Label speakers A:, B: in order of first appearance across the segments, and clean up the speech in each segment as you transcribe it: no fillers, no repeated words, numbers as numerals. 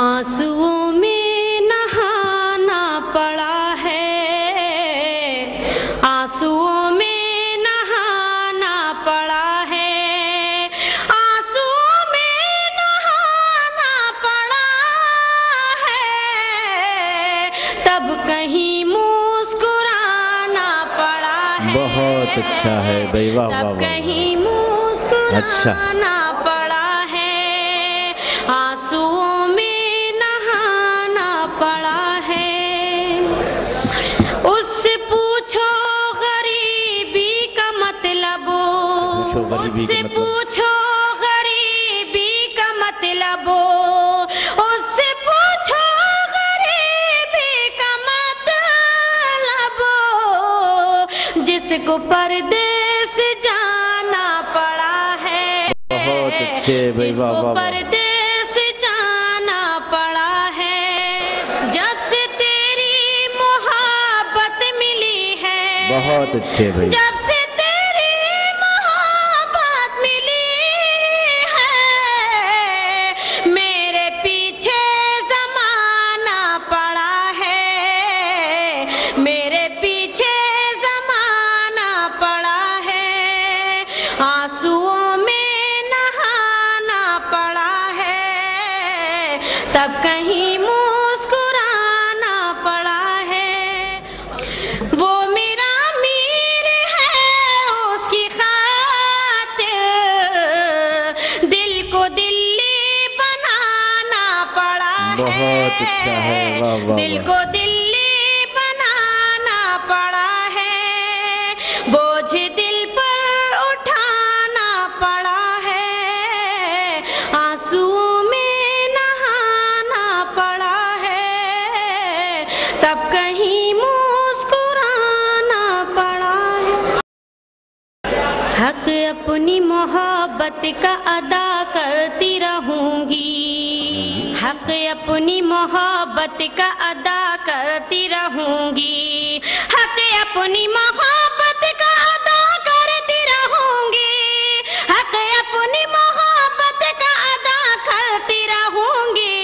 A: آنسوؤں میں نہانا پڑا ہے، آنسوؤں میں نہانا پڑا ہے، آنسوؤں میں نہانا پڑا ہے، تب کہیں مسکرانا پڑا ہے۔
B: بہت اچھا ہے بھائی، واہ واہ واہ۔
A: تب کہیں مسکرانا پڑا ہے، آنسوؤں میں نہانا پڑا ہے۔ اس سے پوچھو غریبی کا مطلب، اس سے پوچھو غریبی کا مطلب، اس سے پوچھو غریبی کا مطلب، جس کو پردیس جانا پڑا ہے،
B: بہت اچھے بھائی،
A: جس
B: واہ
A: کو
B: واہ واہ۔
A: پردیس جانا پڑا ہے، جب سے تیری محبت ملی ہے،
B: بہت اچھے بھائی۔
A: جب سے تیری محبت ملی ہے، میرے پیچھے زمانہ پڑا ہے، میرے پیچھے زمانہ پڑا ہے، آنسوؤں میں نہانا پڑا ہے، تب کہیں مسکرانا پڑا ہے۔ وہ میرا امیر ہے، اس کی خاطر دل کو دلی بنانا پڑا ہے،
B: بہت اچھا ہے، واہ واہ
A: دل
B: واہ۔
A: کو دلی بنانا پڑا ہے، بوجھ دل پر اٹھانا پڑا ہے، آنسوؤں میں نہانا پڑا ہے، تب کہیں مسکرانا پڑا ہے۔ حق اپنی محبت کا ادا کرتی رہوں گی، حق اپنی محبت کا ادا کرتی رہوں گی، حق اپنی محبت کا ادا کرتی رہوں گی، حق اپنی محبت کا ادا کرتی رہوں گی،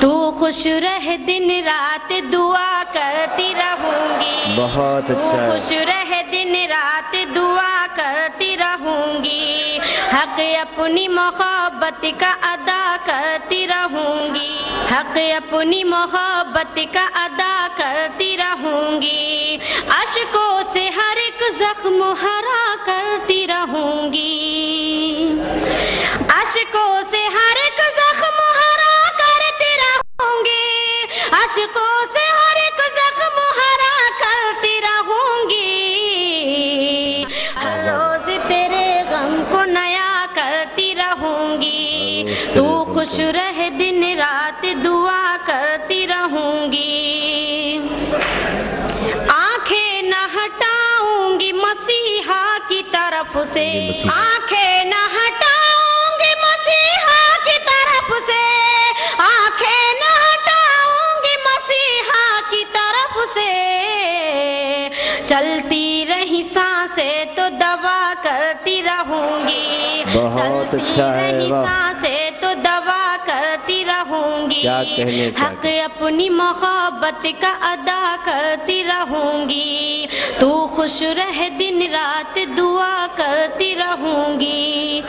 A: تو خوش رہ دن رات دعا کرتی رہوں گی،
B: بہت اچھا ہے۔
A: تو خوش رہ دن رات دعا کرتی رہوں گی، حق اپنی محبت کا ادا کرتی رہوں گی، حق اپنی محبت کا ادا کرتی رہوں گی، اشکوں سے ہر ایک زخم ہرا کرتی رہوں گی، اشکوں سے ہر ایک زخم ہرا کرتی رہوں گی، اشکوں سے ہر ایک زخم ہرا کرتی رہوں گی، ہر روز تیرے غم کو نیا کرتی رہوں گی، تو خوش رہ دن رات دعا کرتی رہوں گی، آنکھیں نہ ہٹاؤں گی مسیحا کی طرف سے، آنکھیں نہ ہٹاؤں گی مسیحا کی طرف سے، آنکھیں نہ ہٹاؤں گی مسیحا کی طرف سے، چلتی رہی سانسیں تو دعا کرتی رہوں گی،
B: بہت اچھا ہے،
A: چلتی رہی
B: واہ۔
A: سانسیں تو دعا کرتی رہوں گی،
B: کیا کہنے کا۔
A: حق اپنی محبت کا ادا کرتی رہوں گی، تو خوش رہ دن رات دعا کرتی رہوں گی۔